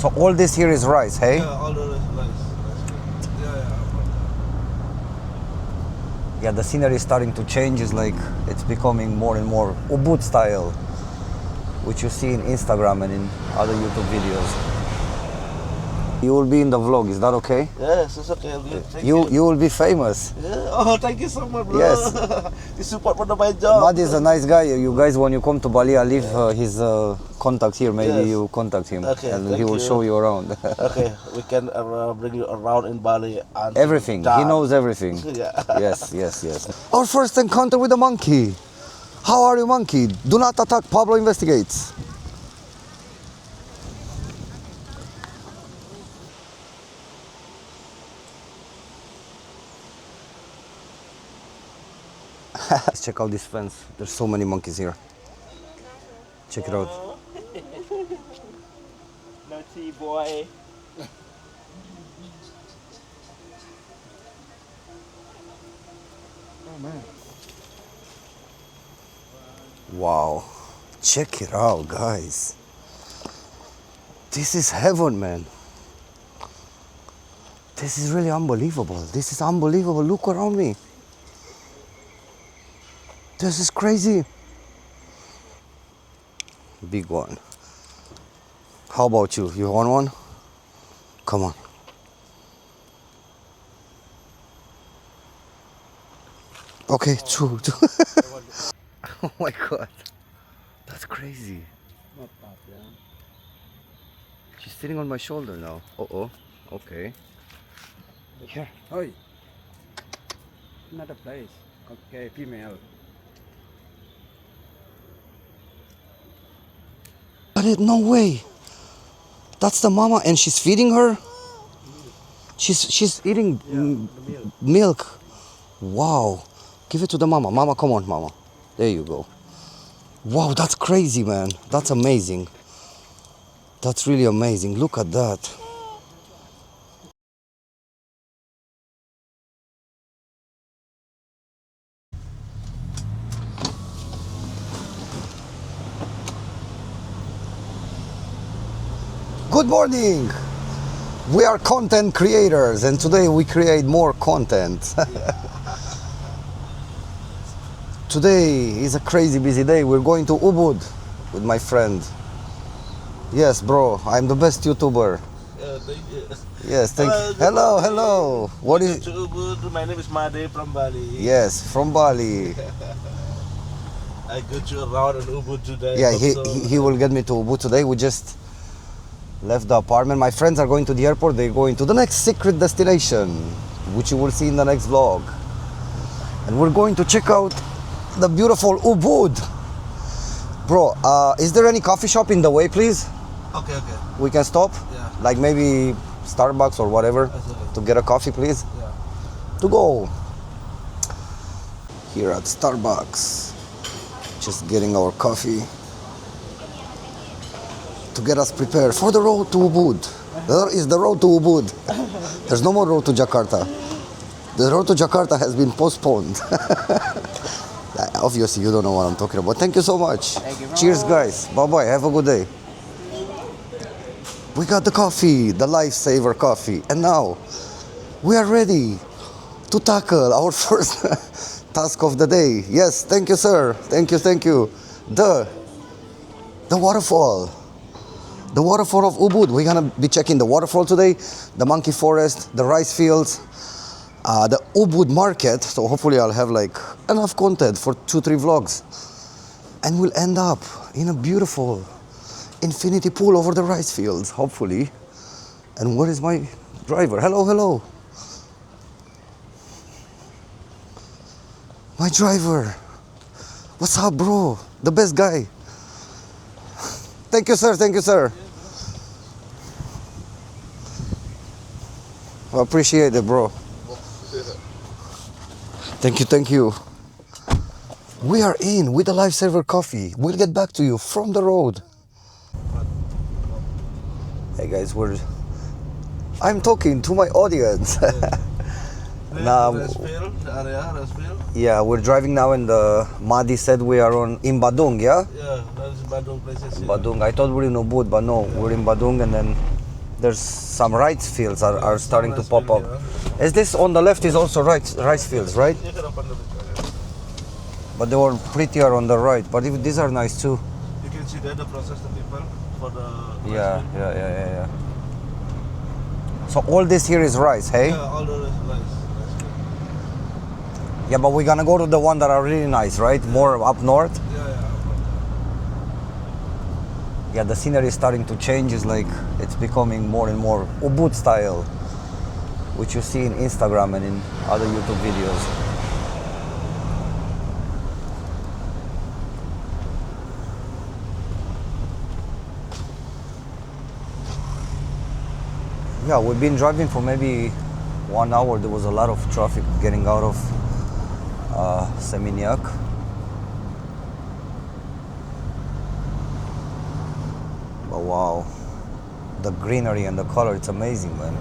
So all this here is rice, hey? Yeah, all the rice. Yeah. Yeah, the scenery is starting to change. It's like it's becoming more and more Ubud style, which you see in Instagram and in other YouTube videos. You will be in the vlog, is that okay? Yes, it's okay. Thank You will be famous. Yeah. Oh, thank you so much, bro. Yes. You support for my job. Maddy is a nice guy. You guys, when you come to Bali, I'll leave his contact here. Maybe Yes. you contact him, Okay, and thank he will you. show you around. Okay, we can bring you around in Bali. And Everything. He knows everything. Yeah. Yes. Our first encounter with a monkey. How are you, monkey? Do not attack. Pablo investigates. Let's check out this fence. There's so many monkeys here. Check it out. Naughty boy. Oh man. Wow. Check it out, guys. This is heaven, man. This is really unbelievable. This is unbelievable. Look around me. This is crazy. Big one. How about you? You want one? Come on. Okay, two. Oh my God. That's crazy. Not bad, yeah. She's sitting on my shoulder now. Uh-oh. Okay. Here, oi. Another place. Okay, female. But no way. That's the mama, and she's feeding her. She's eating milk. Wow. Give it to the mama. Mama, come on, mama. There you go. Wow, that's crazy, man. That's amazing. That's really amazing. Look at that. Good morning. We are content creators, and today we create more content. Today is a crazy busy day. We're going to Ubud with my friend. Yes, bro, I'm the best YouTuber. Thank you. Yes, thank you. Hello. What is? My name is Maddy from Bali. Yes, from Bali. I got you around in Ubud today. Yeah, he will get me to Ubud today. We just left the apartment. My friends are going to the airport. They're going to the next secret destination, which you will see in the next vlog. And we're going to check out the beautiful Ubud. Bro, is there any coffee shop in the way, please? Okay. We can stop? Yeah. Like maybe Starbucks or whatever, That's okay. to get a coffee, please? Yeah. To go. Here at Starbucks. Just getting our coffee to get us prepared for the road to Ubud. There is the road to Ubud. There's no more road to Jakarta. The road to Jakarta has been postponed. Obviously, you don't know what I'm talking about. Thank you so much. Thank you. Cheers, guys. Bye-bye. Have a good day. We got the coffee, the lifesaver coffee. And now, we are ready to tackle our first task of the day. Yes, thank you, sir. Thank you. The waterfall. The waterfall of Ubud. We're gonna be checking the waterfall today, the monkey forest, the rice fields, the Ubud market. So hopefully I'll have like enough content for 2-3 vlogs. And we'll end up in a beautiful infinity pool over the rice fields, hopefully. And where is my driver? Hello. My driver. What's up, bro? The best guy. Thank you, sir. I appreciate it, bro. Thank you. We are in with the lifesaver coffee. We'll get back to you from the road. Hey guys, I'm talking to my audience. Now, yeah, we're driving now, and Maddy said we are in Badung, yeah? Yeah, that's Badung places. Badung. I thought we're in Ubud, but no, we're in Badung, and then There's some rice fields are starting to rice pop up. field, Is this on the left is also rice fields, right? You can open the window. But they were prettier on the right. But these are nice too. You can see there the process the people for the rice Yeah, field. yeah. So all this here is rice, hey? Yeah, all the rice. Yeah, but we're gonna go to the one that are really nice, right? More up north. Yeah. Yeah, the scenery is starting to change. It's like it's becoming more and more Ubud style, which you see in Instagram and in other YouTube videos. Yeah, we've been driving for maybe 1 hour. There was a lot of traffic getting out of Seminyak. But wow, the greenery and the color, it's amazing, man.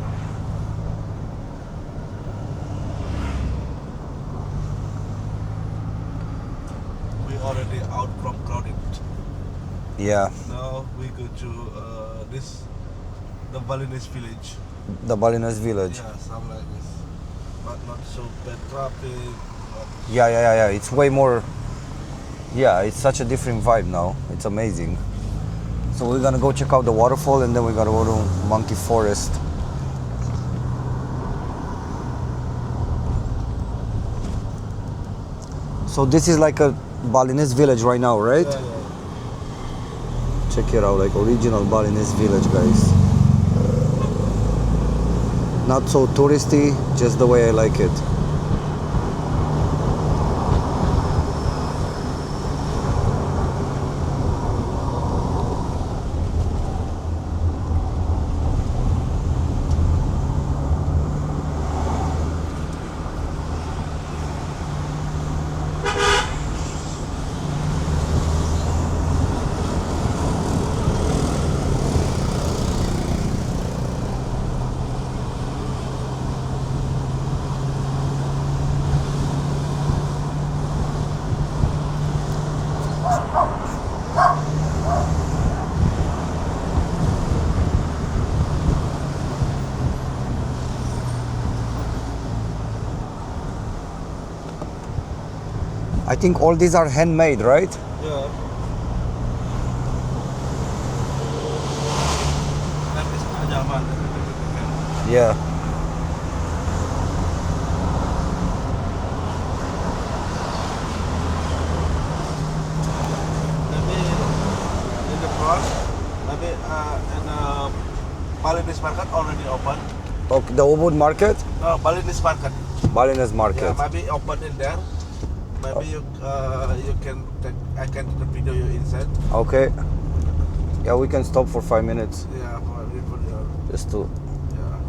We already out from crowded. Yeah, Now we go to the Balinese village. the Balinese village. Yeah, something like this. But not so bad traffic. Yeah. It's way more. Yeah, it's such a different vibe now. It's amazing. So we're gonna go check out the waterfall and then we're gonna go to Monkey Forest. So this is like a Balinese village right now, right? Yeah. Check it out, like original Balinese village, guys. Not so touristy, just the way I like it. I think all these are handmade, right? Yeah. That is anyaman. Yeah. Maybe in the front, maybe in the Balinese market already open. Okay, the Ubud market? No, Balinese market. Balinese market. Yeah, maybe open in there. Maybe you can take, I can take the video you inside. Okay. Yeah, we can stop for 5 minutes Yeah, for just to yeah.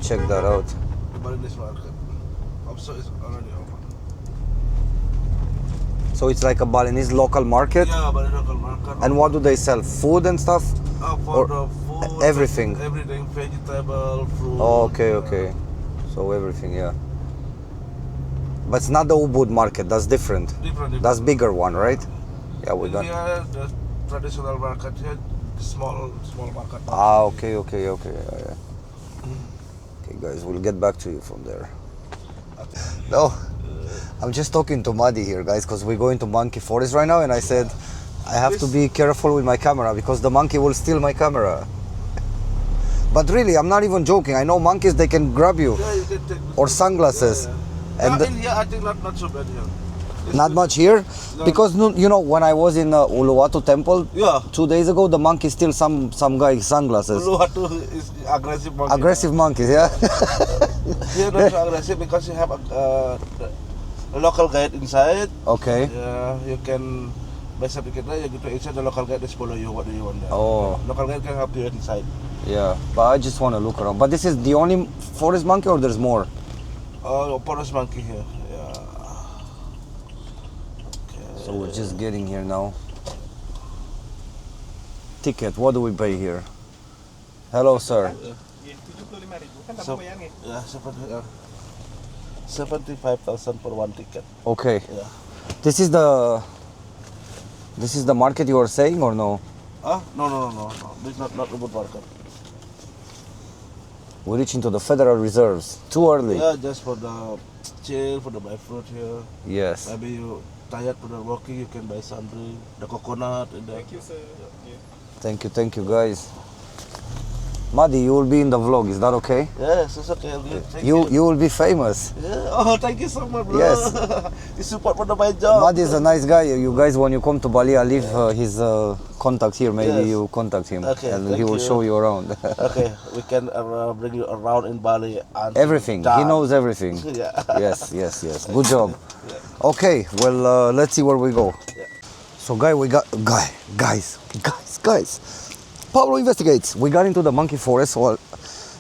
check that out. The Balinese market. Also is already open. So it's like a Balinese local market? Yeah, Balinese local market. And what do they sell? Food and stuff? For or the food, everything? Everything, vegetable, fruit. Oh, okay. So everything, yeah. But it's not the Ubud market, that's different. Different. That's bigger one, right? Yeah, we got. Here, the traditional market here, small market. Ah, okay. Yeah. Okay, guys, we'll get back to you from there. No, I'm just talking to Maddy here, guys, because we're going to Monkey Forest right now, and I said I have to be careful with my camera because the monkey will steal my camera. But really, I'm not even joking. I know monkeys, they can grab you. Yeah, you can take Or sunglasses. Yeah. And In here, I think not so bad here. It's not good. much here, No. because you know when I was in Uluwatu temple Yeah. 2 days ago, the monkey steal some guy's sunglasses. Uluwatu is aggressive monkey. Aggressive monkeys, yeah. Here not so aggressive because you have a local guide inside. Okay. Yeah, you can buy some ticket there. You go to inside. The local guide just follow you. What do you want there? Oh. Local guide can help you inside. Yeah, but I just want to look around. But this is the only forest monkey, or there's more? Forest monkey here. Yeah. So we're just getting here now. Ticket, what do we pay here? Hello, sir. So, yeah, 75,000 for one ticket. Okay. Yeah. This is the market you were saying, or no? No. This is not Ubud market. We reach into the Federal Reserves. Too early. Yeah, just for the chill, for the buy fruit here. Yes. Maybe you tired for the walking, you can buy some drink, the coconut and the. Thank you, sir. Yeah. Thank you guys. Maddy, you will be in the vlog, is that okay? Yes, it's okay. Thank You will be famous. Yeah. Oh, thank you so much, bro. Yes. You support for the my job. Maddy is a nice guy. You guys, when you come to Bali, I'll leave his contact here. Maybe Yes. you contact him Okay, and he thank will you. show you around. Okay, we can bring you around in Bali. Everything. He knows everything. Yeah. Yes. Good job. Okay, well, let's see where we go. Yeah. So, guys. Pablo investigates. We got into the monkey forest. Well,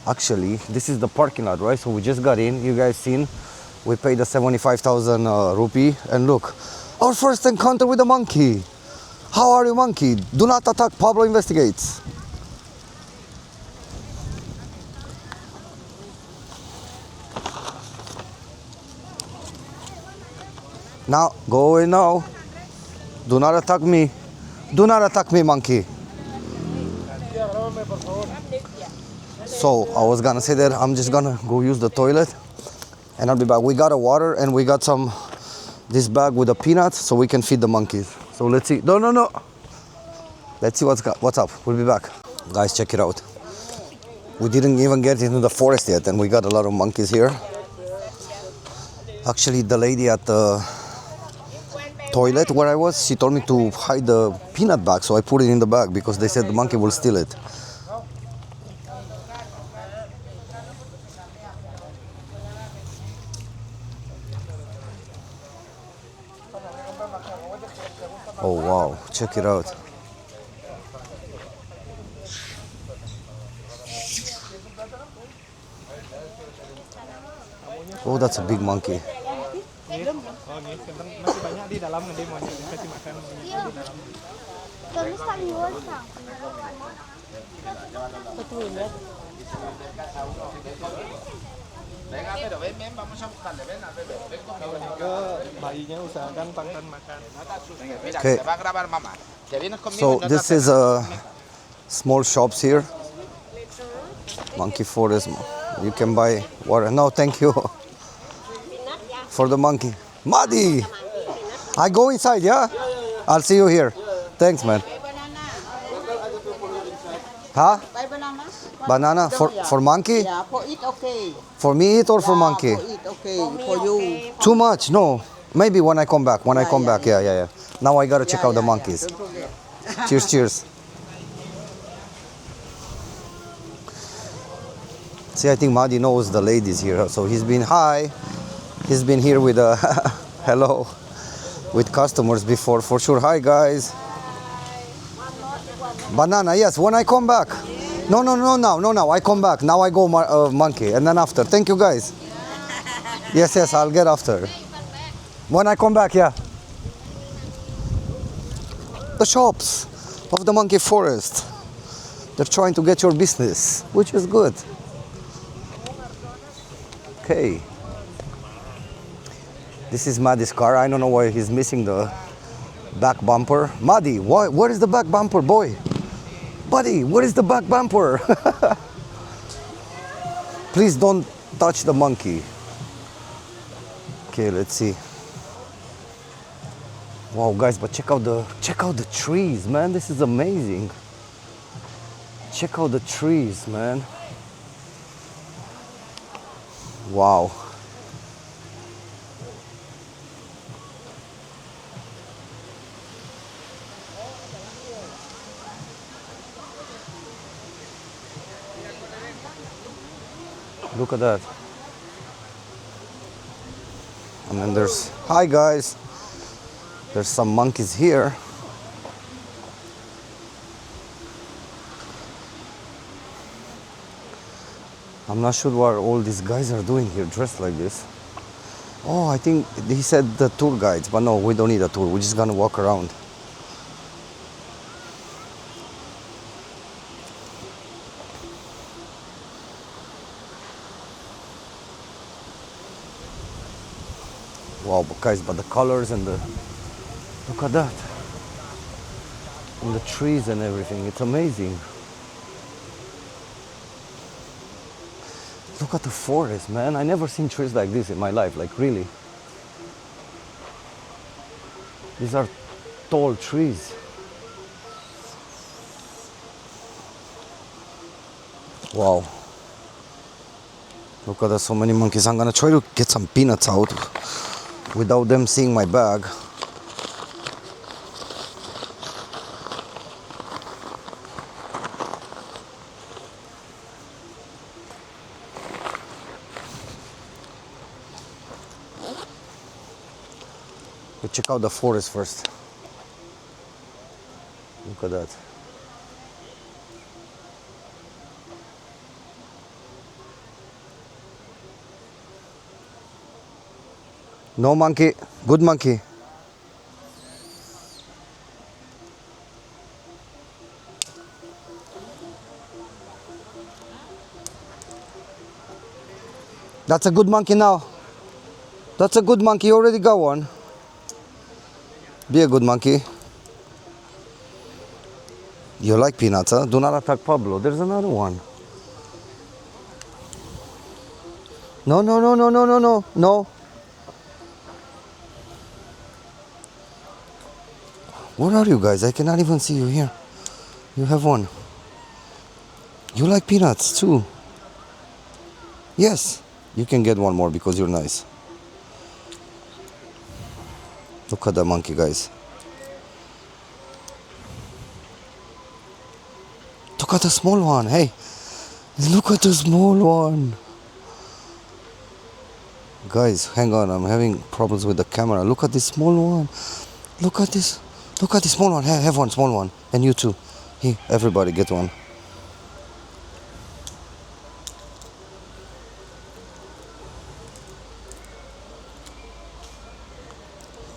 actually, this is the parking lot, right? So we just got in. You guys seen? We paid the 75,000 rupee, and look, our first encounter with a monkey. How are you, monkey? Do not attack. Pablo investigates. Now, go away now. Do not attack me. Do not attack me, monkey. So, I was gonna say that I'm just gonna go use the toilet and I'll be back. We got a water and we got this bag with the peanuts so we can feed the monkeys. So let's see. No. Let's see what's up. We'll be back. Guys, check it out. We didn't even get into the forest yet and we got a lot of monkeys here. Actually, the lady at the toilet where I was, she told me to hide the peanut bag, so I put it in the bag because they said the monkey will steal it. Oh wow, check it out. Oh, that's a big monkey. Oh, ini masih banyak di dalam, nanti mau dikasih makan di dalam. Ke bayinya usahakan pakan makan. Okay. So this is a small shops here. Monkey forest. You can buy water. No, thank you. For the monkey. Maddy! I go inside, yeah? I'll see you here. Thanks, man. Huh? Buy banana? Banana for monkey? Yeah, for eat okay. For me eat or for monkey? For eat okay. For you. Too much? No. Maybe when I come back. When I come back, yeah. Now I gotta check out the monkeys. Don't forget. Cheers. See, I think Maddy knows the ladies here, so he's been He's been here with hello, with customers before for sure. Hi guys. Banana, yes. When I come back. No. Now I come back. Now I go monkey, and then after. Thank you guys. Yes. I'll get after. When I come back, yeah. The shops of the monkey forest. They're trying to get your business, which is good. Okay. This is Maddy's car. I don't know why he's missing the back bumper. Maddy, where is the back bumper, boy? Buddy, where is the back bumper? Please don't touch the monkey. Okay, let's see. Wow, guys, but check out the trees, man. This is amazing. Check out the trees, man. Wow. Look at that. And then hi guys. There's some monkeys here. I'm not sure what all these guys are doing here dressed like this. Oh, I think he said the tour guides, but no, we don't need a tour. We're just gonna walk around. Wow, guys, but the colors and look at that. And the trees and everything, it's amazing. Look at the forest, man. I never seen trees like this in my life, like really. These are tall trees. Wow. Look at there's so many monkeys. I'm gonna try to get some peanuts out without them seeing my bag. We check out the forest first. Look at that. No monkey, good monkey. That's a good monkey now. That's a good monkey, you already got one. Be a good monkey. You like peanuts, huh? Do not attack Pablo. There's another one. No, no, no, no, no, no, no, no. Where are you guys? I cannot even see you here. You have one. You like peanuts too. Yes, you can get one more because you're nice. Look at the monkey, guys. Look at the small one. Hey, look at the small one. Guys, hang on. I'm having problems with the camera. Look at this small one. Look at this. Look at this small one. Have one small one. And you too. Here, everybody get one.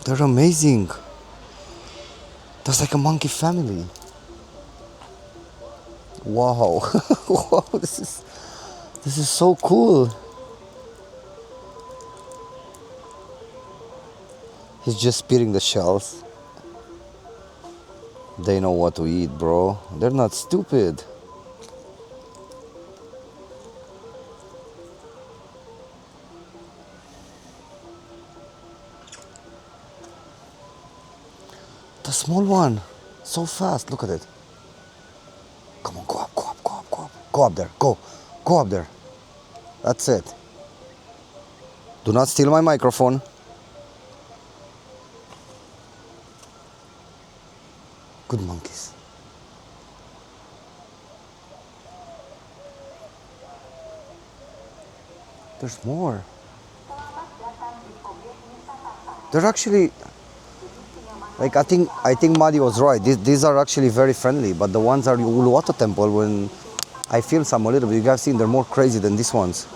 They're amazing. That's like a monkey family. Wow. Wow, this is so cool. He's just spitting the shells. They know what to eat, bro. They're not stupid. The small one, so fast. Look at it. Come on, go up, go up, go up, go up. Go up there, go up there. That's it. Do not steal my microphone. Good monkeys. There's more. They're actually, like, I think Maddy was right. These are actually very friendly, but the ones are Uluwatu temple, when I feel some a little bit. You guys seen they're more crazy than these ones.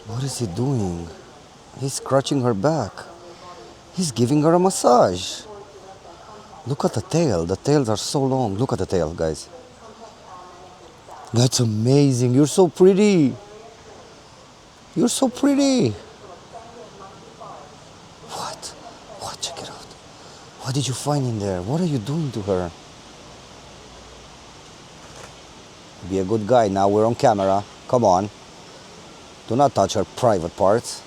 What is he doing? He's scratching her back. He's giving her a massage. Look at the tail. The tails are so long. Look at the tail, guys. That's amazing. You're so pretty. You're so pretty. What? What? Check it out. What did you find in there? What are you doing to her? Be a good guy. Now we're on camera. Come on. Do not touch her private parts.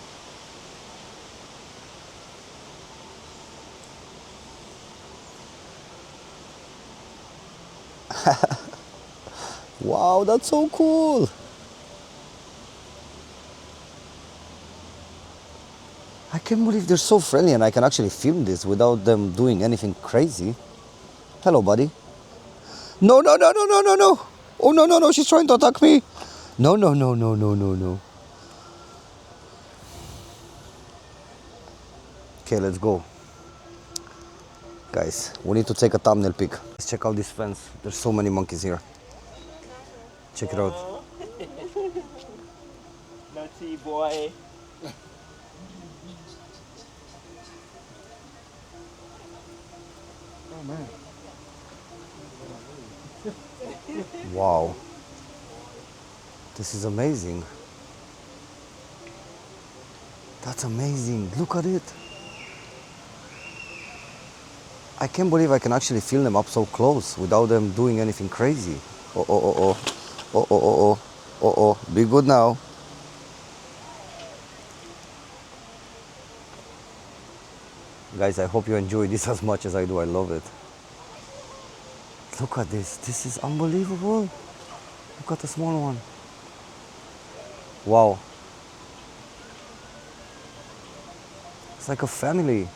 Wow, that's so cool. I can't believe they're so friendly and I can actually film this without them doing anything crazy. Hello, buddy. No, no, no, no, no, no, no. Oh, no, no, no, she's trying to attack me. No, no, no, no, no, no, no. Okay, let's go. Guys, we need to take a thumbnail pic. Let's check out this fence. There's so many monkeys here. Check it out. Naughty boy. Oh man. Wow. This is amazing. That's amazing. Look at it. I can't believe I can actually film them up so close without them doing anything crazy. Oh, oh, oh, oh. Oh, oh, oh, oh. Oh, oh. Be good now. Guys, I hope you enjoy this as much as I do. I love it. Look at this. This is unbelievable. Look at the small one. Wow. It's like a family.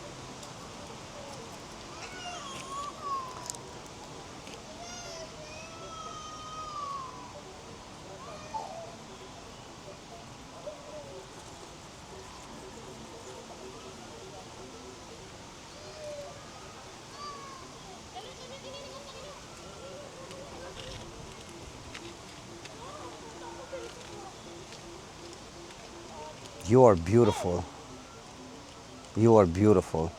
You are beautiful. You are beautiful.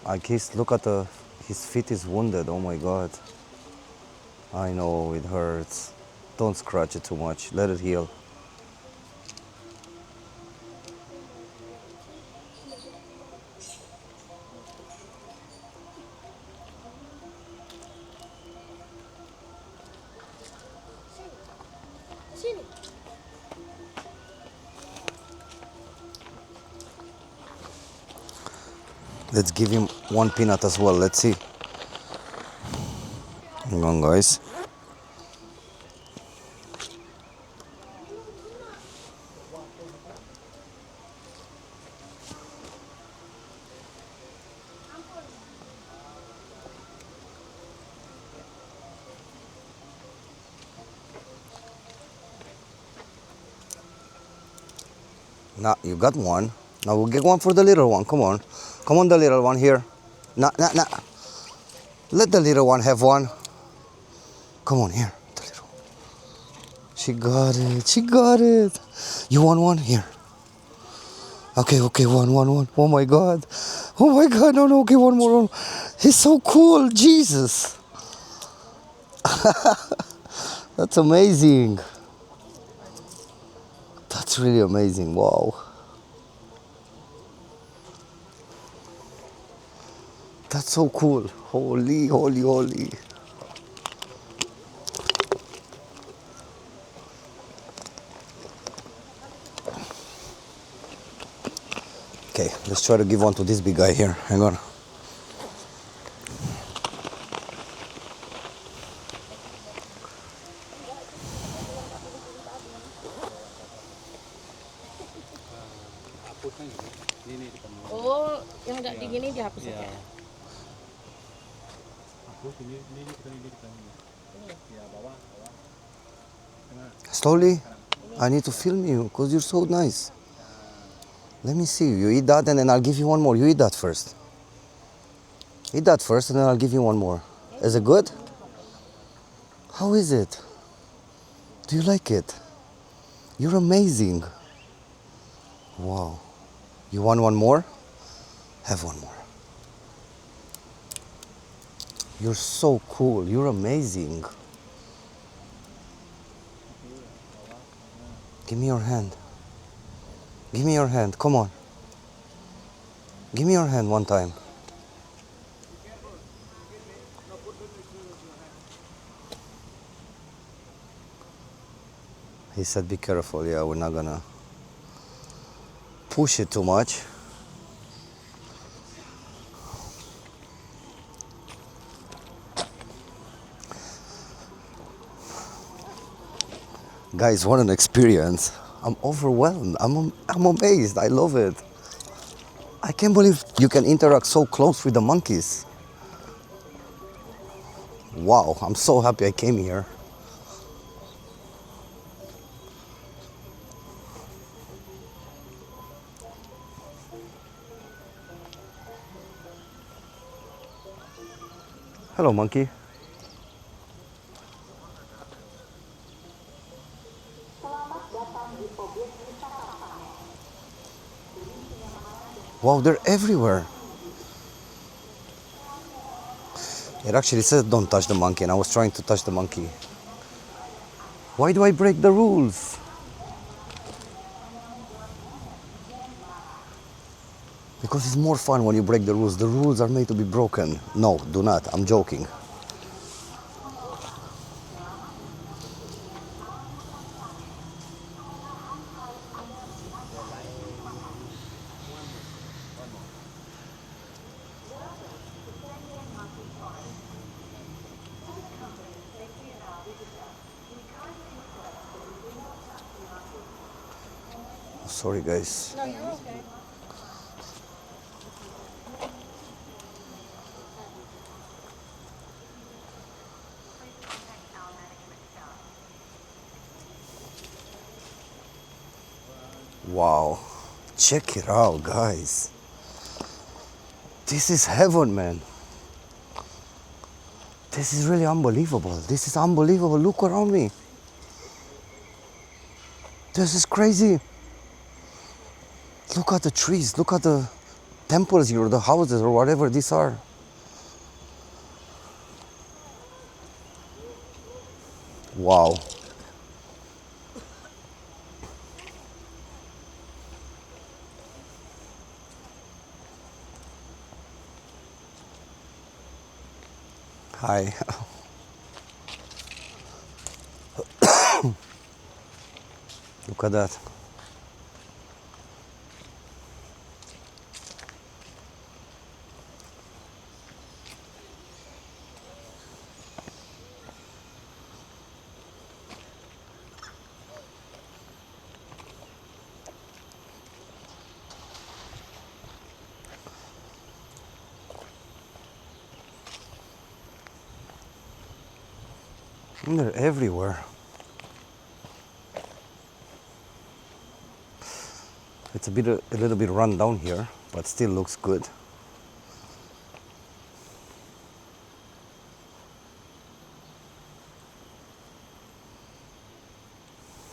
Like look at his feet is wounded. Oh my God. I know it hurts. Don't scratch it too much. Let it heal. Let's give him one peanut as well. Let's see. Hang on, guys. Nah, you got one. Now we'll get one for the little one. Come on. Come on, the little one here. Nah, nah, nah. Let the little one have one. Come on, here. The little one. She got it. She got it. You want one? Here. Okay, okay, one. Oh my God. Oh my God. No, no. Okay, one more. He's so cool. Jesus. That's amazing. That's really amazing. Wow. That's so cool. Holy, holy, holy. Okay, let's try to give one to this big guy here. Hang on. Oh, yang agak dingin ini dihapus aja. Slowly. I need to film you because you're so nice. Let me see. You eat that and then I'll give you one more. You eat that first. Eat that first and then I'll give you one more. Is it good? How is it? Do you like it? You're amazing. Wow. You want one more? Have one more. You're so cool. You're amazing. Give me your hand. Give me your hand. Come on. Give me your hand one time. He said be careful. Yeah, we're not gonna push it too much. Guys, what an experience. I'm overwhelmed. I'm amazed. I love it. I can't believe you can interact so close with the monkeys. Wow, I'm so happy I came here. Hello, monkey. Wow, they're everywhere. It actually says don't touch the monkey, and I was trying to touch the monkey. Why do I break the rules? Because it's more fun when you break the rules. The rules are made to be broken. No, do not. I'm joking. Sorry, guys. No, you're okay. Wow. Check it out, guys. This is heaven, man. This is really unbelievable. This is unbelievable. Look around me. This is crazy. Look at the trees. Look at the temples here, or the houses, or whatever these are. Wow. Hi. Look at that. And they're everywhere. It's a little bit run down here, but still looks good.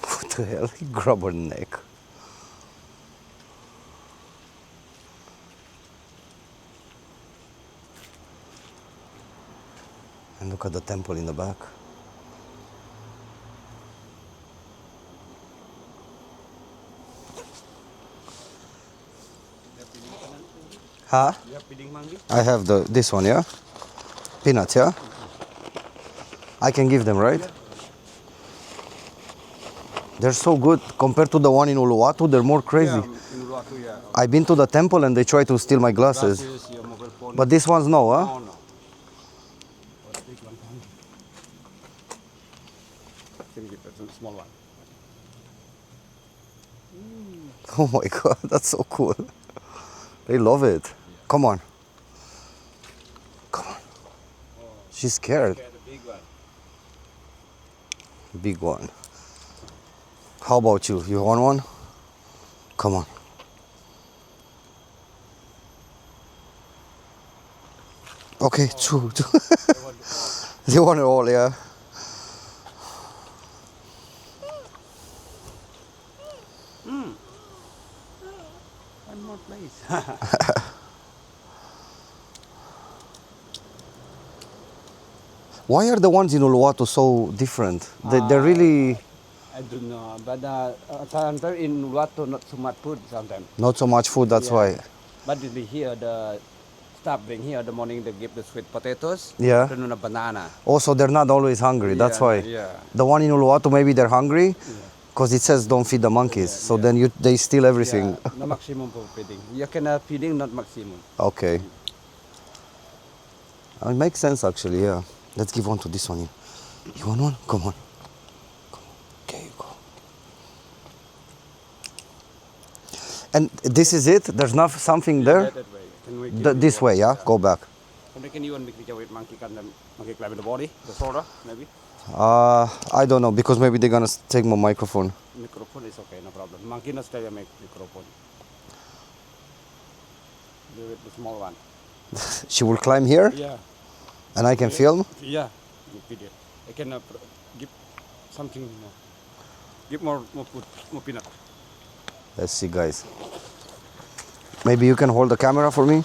What the hell? He grabbed her neck. And look at the temple in the back. Huh? You have feeding monkey? I have this one, yeah? Peanuts, yeah? I can give them, right? They're so good compared to the one in Uluwatu. They're more crazy. Yeah, in Uluwatu, yeah. I've been to the temple and they try to steal my glasses. Glasses, your mobile phone. But these ones no, huh? No, no. What big one? Can you give us a small one? Oh my god, that's so cool. They love it. Come on. Come on. She's scared. Okay, the big one. Big one. How about you? You want one? Come on. Okay, two. You want it all, yeah? One more place. Why are the ones in Uluwatu so different? They're really I don't know, but sometimes in Uluwatu not so much food sometimes. not so much food, that's Yeah. why. But here the staff bring here the morning they give the sweet potatoes. Yeah. Afternoon a banana. Also, they're not always hungry, that's Yeah, why. yeah. The one in Uluwatu, maybe they're hungry because it says don't feed the monkeys. So yeah. then they steal everything. Yeah, no maximum for feeding. You can feeding not maximum. Okay. It makes sense actually, yeah. Let's give one to this one. You want one? Come on. Come on. Okay, you go. And this is it? There's not something there? That way. Can we give This you way, yeah? Go back. And can you make the with monkey can monkey climb in the body, the shoulder maybe. I don't know because maybe they're gonna take my microphone. Microphone is okay, no problem. Monkey not stay make microphone. Do it the small one. She will climb here Yeah. and I can film? Yeah. Good video. I can give something more. Give more food, more peanut. Let's see, guys. Maybe you can hold the camera for me?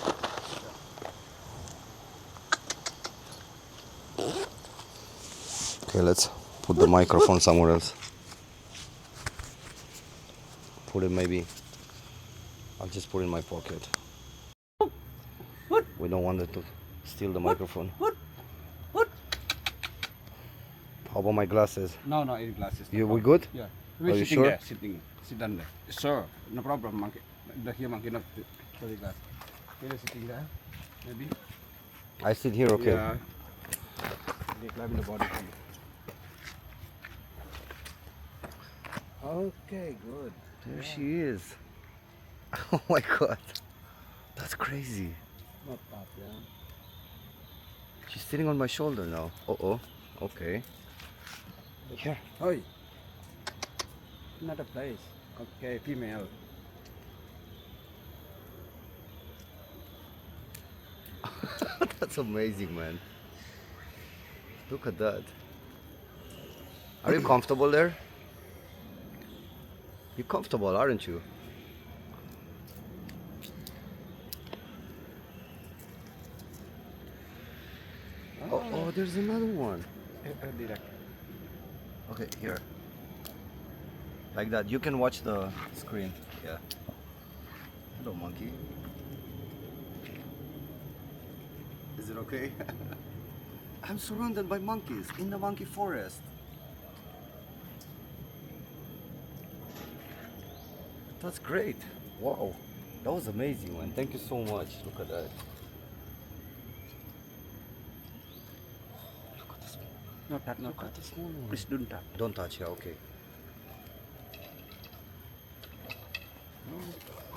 Okay, let's put the microphone somewhere else. Put it maybe. I'll just put it in my pocket. We don't want it to steal the microphone. How about my glasses? No, no, in glasses. We good? Yeah. Are you sitting sure? there, sit down there. Sure, no problem, monkey. Here, monkey, not sorry, glass. Here, sitting there, maybe. I sit here, okay. Yeah. They climb in the body. Okay, good. There she is. Oh my god. That's crazy. Not bad, yeah. She's sitting on my shoulder now. Uh-oh. Okay. Here. Oi. Another place. Okay, female. That's amazing, man. Look at that. Are you comfortable there? You're comfortable, aren't you? Oh, there's another one. Okay, here. Like that. You can watch the screen. Yeah. Hello, monkey. Is it okay? I'm surrounded by monkeys in the monkey forest. That's great. Wow. That was amazing, man. Thank you so much. Look at that. Look at this one. Not that, not Look at that. this one. Please don't touch. Don't touch, yeah, okay.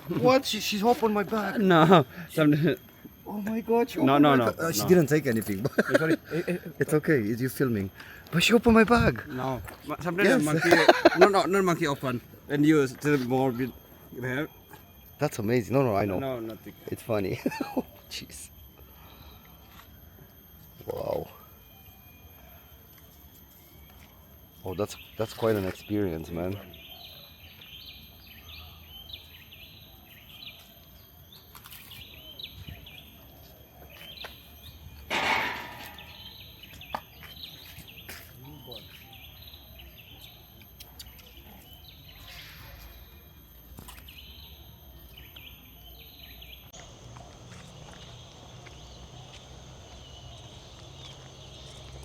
What? She's up on my back. No, some. Oh my god. She No, opened no, my no, bag. She no. didn't take anything. Sorry. It's okay. You're filming. But she opened my bag. No, sometimes Yes. monkey. No, not monkey open. And you still more bit. There. That's amazing. No, I know. No, nothing. It's funny. Oh, jeez. Wow. Oh, that's quite an experience, man.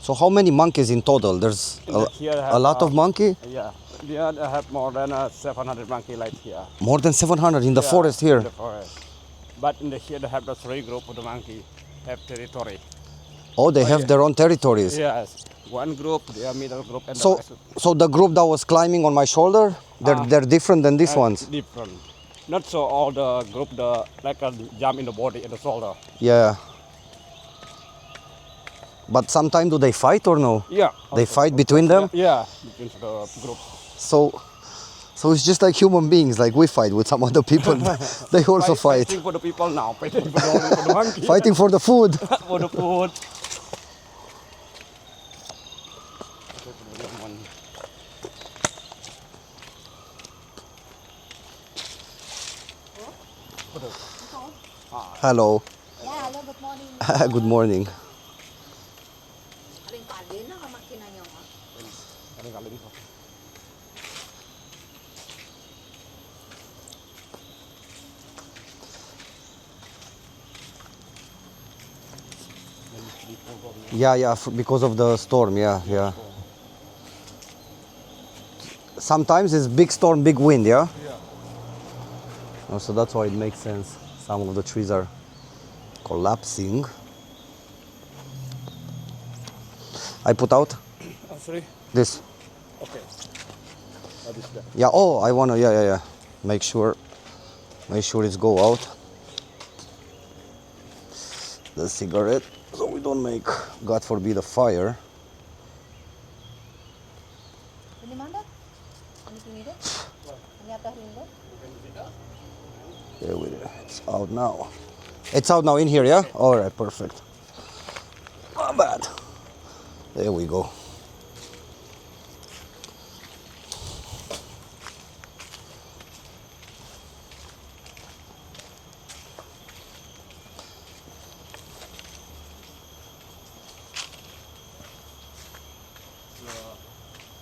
So how many monkeys in total? There's Here I a have, lot of monkey? Yeah, here I have more than 700 monkey like here. More than 700 in the Yeah, forest in here. the forest. But in the here they have the 3 group of the monkey have territory. Oh, they have their own territories. Yes, one group, their middle group, and So, the so the group that was climbing on my shoulder, they're different than these ones. different. Not so all the group the like jump in the body and the shoulder. Yeah. But sometimes do they fight or no? Yeah. They fight between them? Yeah, between the groups. So it's just like human beings, like we fight with some other people. They also fight. Fighting for the people now, fighting for the monkey. Fighting for the food. For the food. Hello. Yeah, hello, good morning. Good morning. Aling kalin na makina niyo, ha? Yeah, because of the storm, yeah. Sometimes it's big storm, big wind, yeah? Yeah. Oh, so that's why it makes sense. Some of the trees are collapsing. I put out Oh, sorry. this. Okay. That is that. Yeah, oh, I wanna, yeah. Make sure it's go out. The cigarette, so we don't make, God forbid, a fire. Ini mana? Ini sini deh. Ini atas window. There we go. It's out now. It's out now in here, yeah? All right, perfect. Not bad. There we go.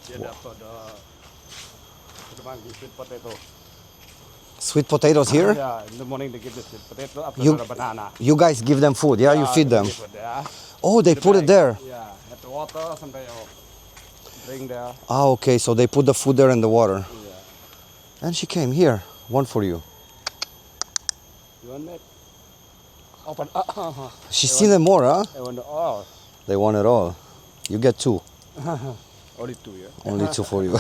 Yeah, that's for the monkey sweet potato. Sweet potatoes here? Yeah, in the morning they give the sweet potato after You- the banana. You guys give them food, yeah? You feed them. Yeah. Oh, they put it there. Yeah, at the water, sometimes drink there. Ah, okay, so they put the food there in the water. Yeah. And she came here. One for you. You want that? Open. She's seen them more, huh? I want all. They want it all. You get two. Only two, yeah. Only two for you.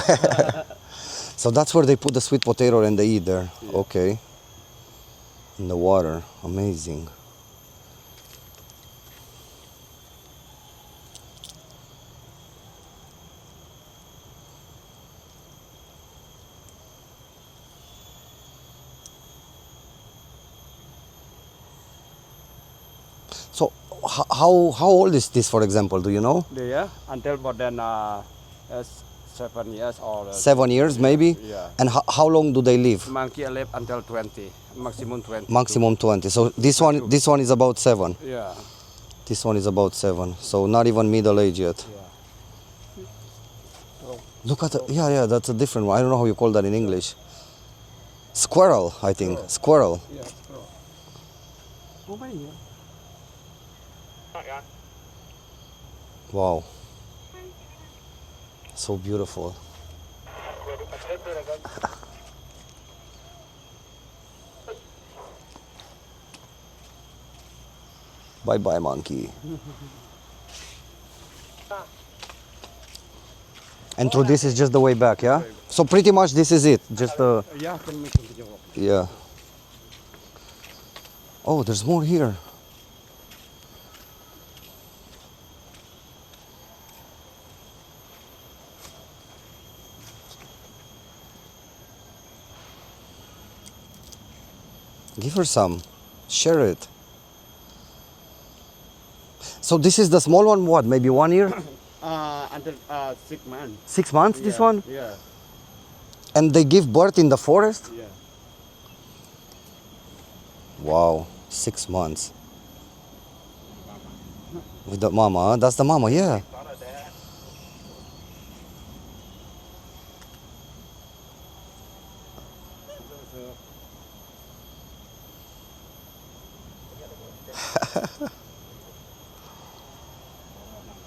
So that's where they put the sweet potato and they eat there. Yeah. Okay. In the water. Amazing. So how old is this, for example? Do you know? Yeah, until more than 7 years or 7 years maybe? Yeah. And how long do they live? Monkey live until 20, maximum 20. Maximum 20. So this one is about 7. Yeah. This one is about 7. So not even middle age yet. Yeah. Look at yeah, that's a different one. I don't know how you call that in English. Squirrel, I think. Squirrel. Yeah. Oh my God. Wow. So beautiful. Bye bye, monkey. And through this is just the way back, yeah? So pretty much this is it. Just the Yeah, can we continue? yeah. Oh, there's more here. Give her some. Share it. So this is the small one, what? Maybe 1 year? Until 6 months. 6 months, this Yeah, one? Yeah. And they give birth in the forest? Yeah. Wow, 6 months. With the mama, huh? That's the mama, yeah.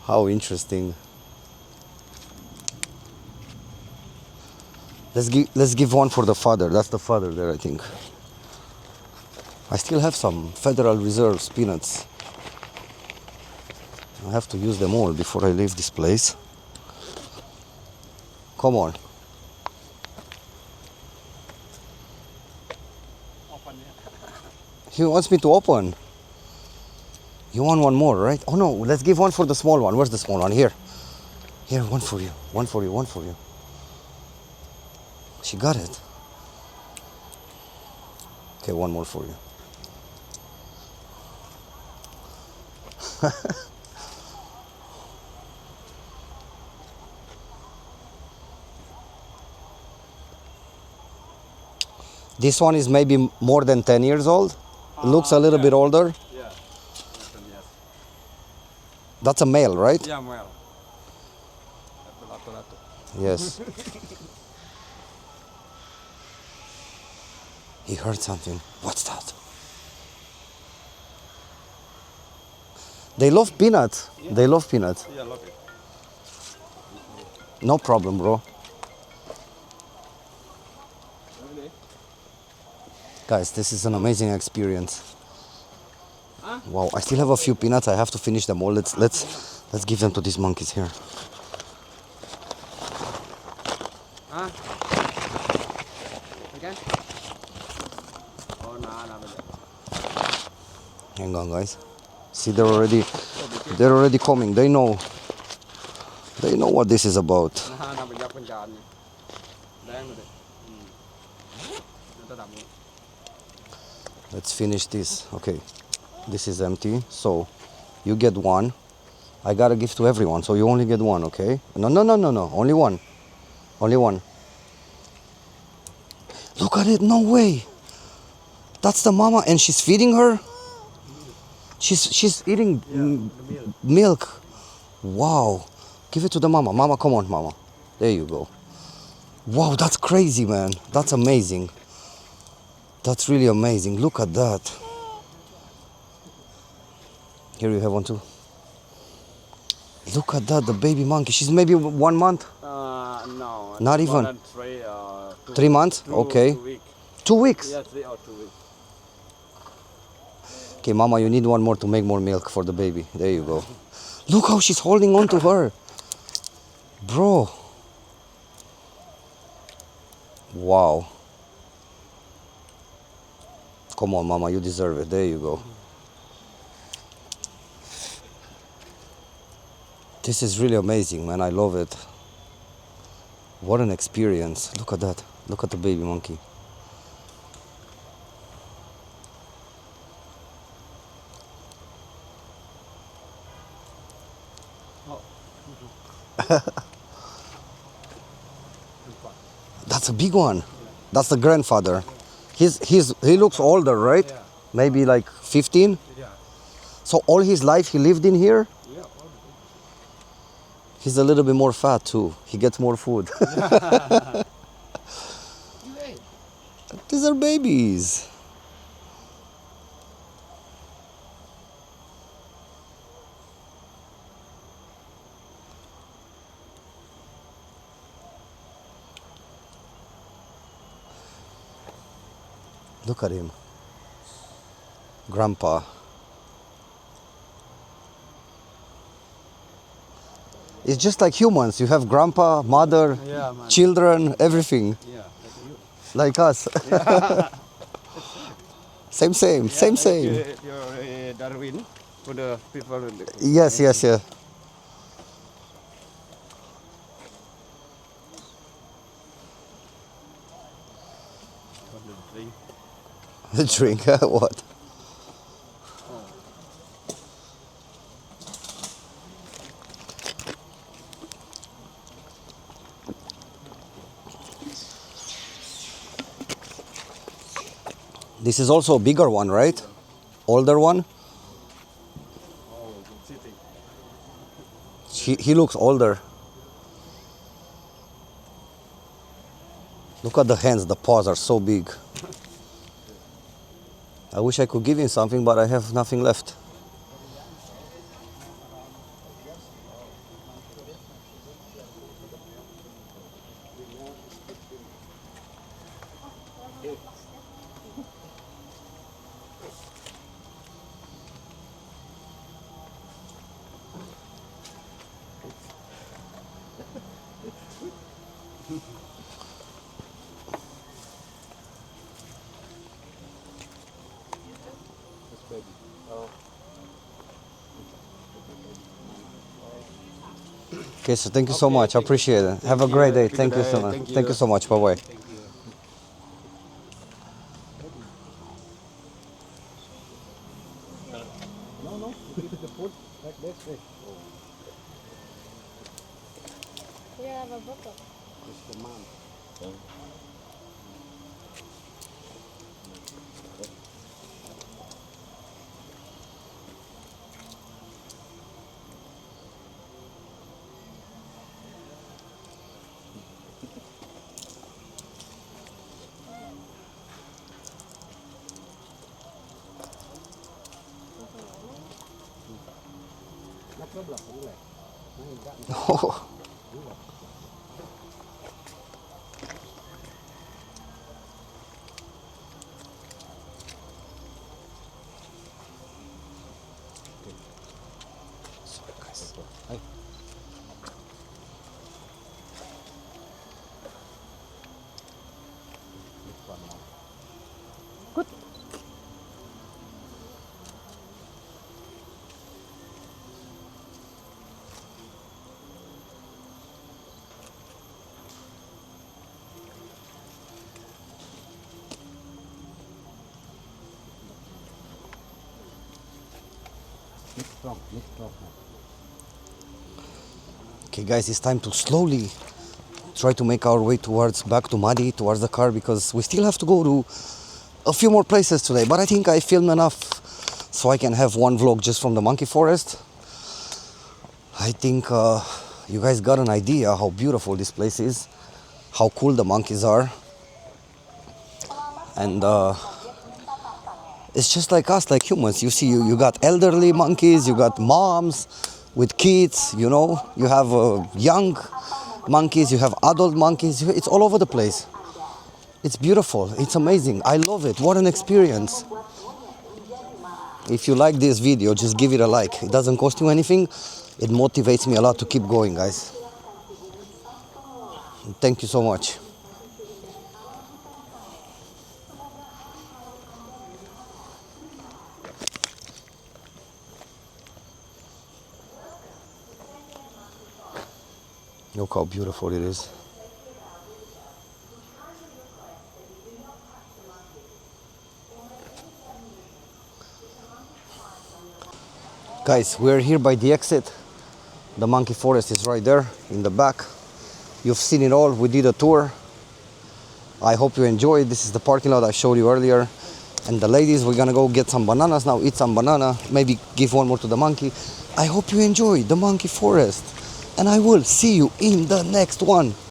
How interesting. Let's give one for the father. That's the father there, I think. I still have some Federal Reserve peanuts. I have to use them all before I leave this place. Come on. He wants me to open. You want one more, right? Oh no, let's give one for the small one. Where's the small one? Here. Here, one for you. One for you, one for you. She got it. Okay, one more for you. This one is maybe more than 10 years old. Looks a little bit older. Yeah. That's a male, right? Yeah, well. Yes. He heard something. What's that? They love peanuts. They love peanuts. Yeah, love it. No problem, bro. Guys, this is an amazing experience. Wow, I still have a few peanuts. I have to finish them all. Let's give them to these monkeys here. Huh? Okay. Oh, no. Hang on, guys. See, they're already coming. They know what this is about. Let's finish this. Okay, this is empty. So you get one. I gotta give to everyone. So you only get one, okay? No. Only one. Only one. Look at it. No way. That's the mama, and she's feeding her. She's eating milk. Wow. Give it to the mama. Mama, come on, mama. There you go. Wow, that's crazy, man. That's amazing. That's really amazing. Look at that. Here you have one too. Look at that, the baby monkey. She's maybe 1 month? No. Not more even? than 3 months? Okay. 2 weeks. 2 weeks? Yeah, 3 or 2 weeks. Okay, Mama, you need one more to make more milk for the baby. There you go. Look how she's holding on to her. Bro. Wow. Come on, Mama, you deserve it. There you go. This is really amazing, man. I love it. What an experience. Look at that. Look at the baby monkey. That's a big one. That's the grandfather. He looks older, right? Yeah. Maybe like 15. Yeah. So all his life he lived in here? Yeah. He's a little bit more fat too. He gets more food. These are babies. Look at him. Grandpa. It's just like humans. You have grandpa, mother, Yeah, man. children, everything. Yeah. Like us. Same. You're Darwin for the people. Yes. The drink, what? This is also a bigger one, right? Older one? He looks older. Look at the hands, the paws are so big. I wish I could give him something, but I have nothing left. Okay, so thank you so much. I appreciate it. Have a great day. Thank you so much. Thank you so much. Bye bye. We have a bottle. Oh. Sorry, guys. Hi. Good. Okay guys, it's time to slowly try to make our way back to Maddy, towards the car, because we still have to go to a few more places today, but I think I filmed enough so I can have one vlog just from the monkey forest. I think You guys got an idea how beautiful this place is, how cool the monkeys are. And it's just like us, like humans. You see, you got elderly monkeys, you got moms with kids, you know, you have young monkeys, you have adult monkeys. It's all over the place. It's beautiful, it's amazing. I love it. What an experience. If you like this video, just give it a like. It doesn't cost you anything. It motivates me a lot to keep going, guys. Thank you so much. Look how beautiful it is. Guys, we're here by the exit. The monkey forest is right there in the back. You've seen it all. We did a tour. I hope you enjoyed. This is the parking lot I showed you earlier. And the ladies, we're gonna go get some bananas now, eat some banana, maybe give one more to the monkey. I hope you enjoyed the monkey forest. And I will see you in the next one.